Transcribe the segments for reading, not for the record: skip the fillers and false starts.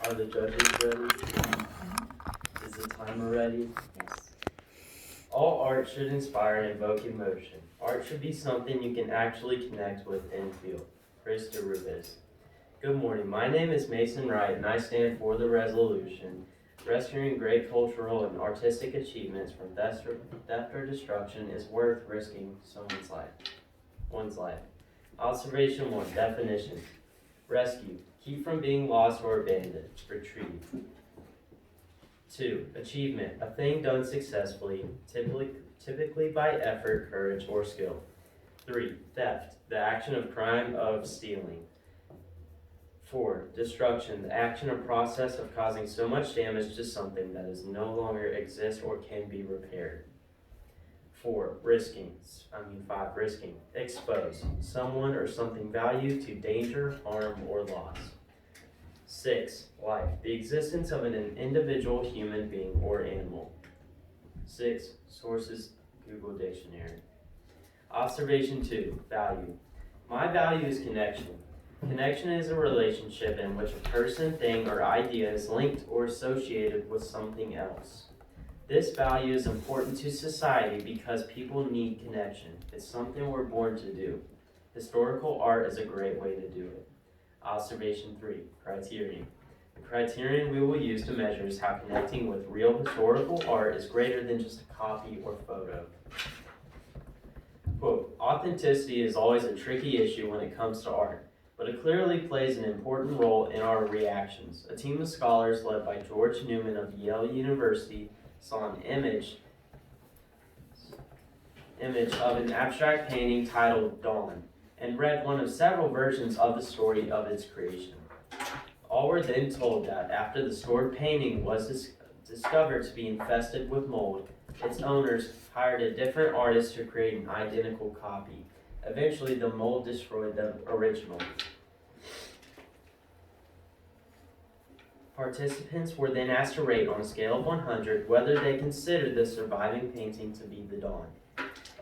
Are the judges ready? Is the timer ready? Yes. All art should inspire and evoke emotion. Art should be something you can actually connect with and feel. Krista Rubis. Good morning. My name is Mason Wright, and I stand for the resolution. Rescuing great cultural and artistic achievements from theft or destruction is worth risking one's life. Observation 1. Definition. Rescue. Keep from being lost or abandoned. Retrieve. 2. Achievement. A thing done successfully, typically by effort, courage, or skill. 3. Theft. The action of crime of stealing. 4. Destruction. The action or process of causing so much damage to something that is no longer exists or can be repaired. 5. Risking. Expose someone or something valued to danger, harm, or loss. 6. Life. The existence of an individual human being or animal. 6. Sources: Google Dictionary. Observation 2. Value. My value is connection. Connection is a relationship in which a person, thing, or idea is linked or associated with something else. This value is important to society because people need connection. It's something we're born to do. Historical art is a great way to do it. Observation 3. Criterion. The criterion we will use to measure is how connecting with real historical art is greater than just a copy or photo. Quote, authenticity is always a tricky issue when it comes to art, but it clearly plays an important role in our reactions. A team of scholars led by George Newman of Yale University saw an image of an abstract painting titled Dawn, and read one of several versions of the story of its creation. All were then told that after the stored painting was discovered to be infested with mold, its owners hired a different artist to create an identical copy. Eventually, the mold destroyed the original. Participants were then asked to rate on a scale of 100 whether they considered the surviving painting to be the Dawn.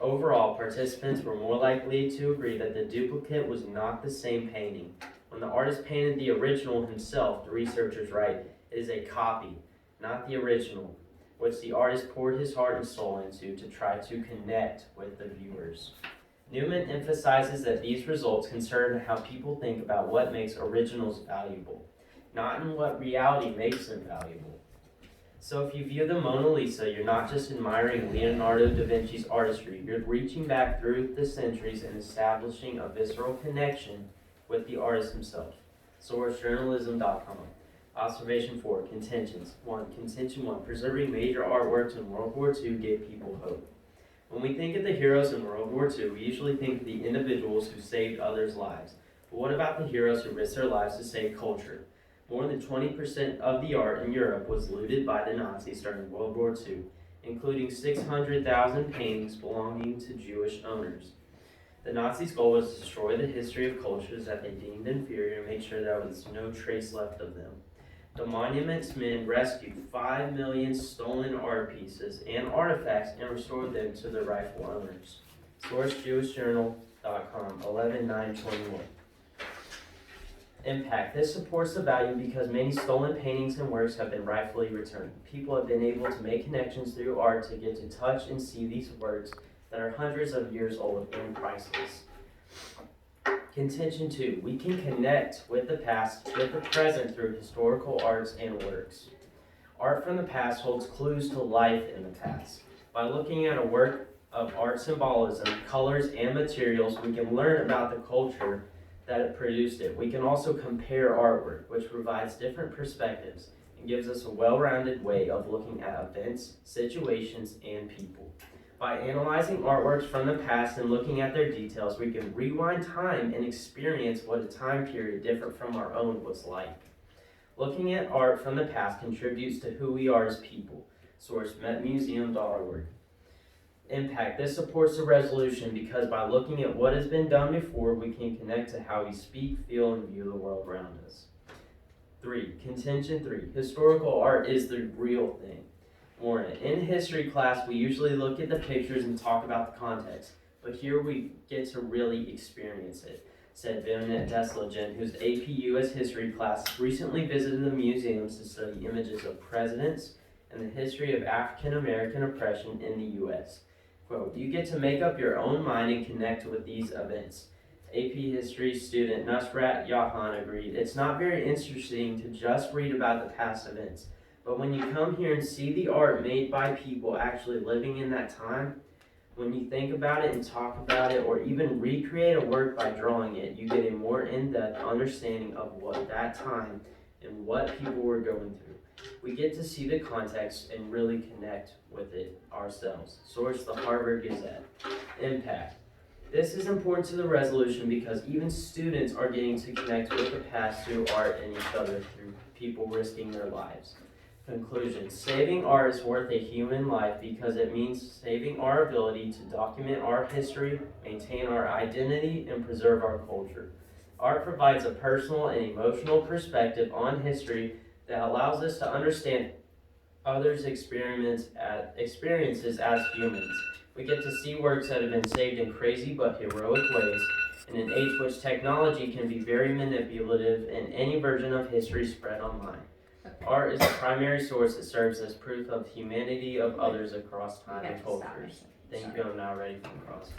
Overall, participants were more likely to agree that the duplicate was not the same painting. When the artist painted the original himself, the researchers write, it is a copy, not the original, which the artist poured his heart and soul into to try to connect with the viewers. Newman emphasizes that these results concern how people think about what makes originals valuable, not in what reality makes them valuable. So if you view the Mona Lisa, you're not just admiring Leonardo da Vinci's artistry, you're reaching back through the centuries and establishing a visceral connection with the artist himself. Source: journalism.com. Observation 4. Contentions. 1. Contention 1. Preserving major artworks in World War II gave people hope. When we think of the heroes in World War II, we usually think of the individuals who saved others' lives. But what about the heroes who risked their lives to save culture? More than 20% of the art in Europe was looted by the Nazis during World War II, including 600,000 paintings belonging to Jewish owners. The Nazis' goal was to destroy the history of cultures that they deemed inferior and make sure there was no trace left of them. The Monuments Men rescued 5 million stolen art pieces and artifacts and restored them to their rightful owners. Source: JewishJournal.com, 11/9/21. Impact. This supports the value because many stolen paintings and works have been rightfully returned. People have been able to make connections through art to get to touch and see these works that are hundreds of years old and priceless. Contention 2. We can connect with the past, with the present through historical arts and works. Art from the past holds clues to life in the past. By looking at a work of art symbolism, colors, and materials, we can learn about the culture that it produced it. We can also compare artwork, which provides different perspectives and gives us a well-rounded way of looking at events, situations, and people. By analyzing artworks from the past and looking at their details, we can rewind time and experience what a time period different from our own was like. Looking at art from the past contributes to who we are as people. Source: metmuseum.org. Impact. This supports the resolution because by looking at what has been done before, we can connect to how we speak, feel, and view the world around us. 3. Contention 3. Historical art is the real thing. Warren. In history class, we usually look at the pictures and talk about the context, but here we get to really experience it. said Vinnet Deslogen, whose AP U.S. history class recently visited the museums to study images of presidents and the history of African American oppression in the U.S. Quote, "You get to make up your own mind and connect with these events." AP history student Nusrat Yahan agreed, "It's not very interesting to just read about the past events, but when you come here and see the art made by people actually living in that time, when you think about it and talk about it, or even recreate a work by drawing it, you get a more in-depth understanding of what that time and what people were going through. We get to see the context and really connect with it ourselves." Source: the Harvard Gazette. Impact. This is important to the resolution because even students are getting to connect with the past through art and each other through people risking their lives. Conclusion: saving art is worth a human life because it means saving our ability to document our history, maintain our identity, and preserve our culture. Art provides a personal and emotional perspective on history that allows us to understand others' experiences as humans. We get to see works that have been saved in crazy but heroic ways. In an age which technology can be very manipulative and any version of history spread online. Art is the primary source that serves as proof of humanity of others across time and cultures. Thank you. I'm now ready for the cross.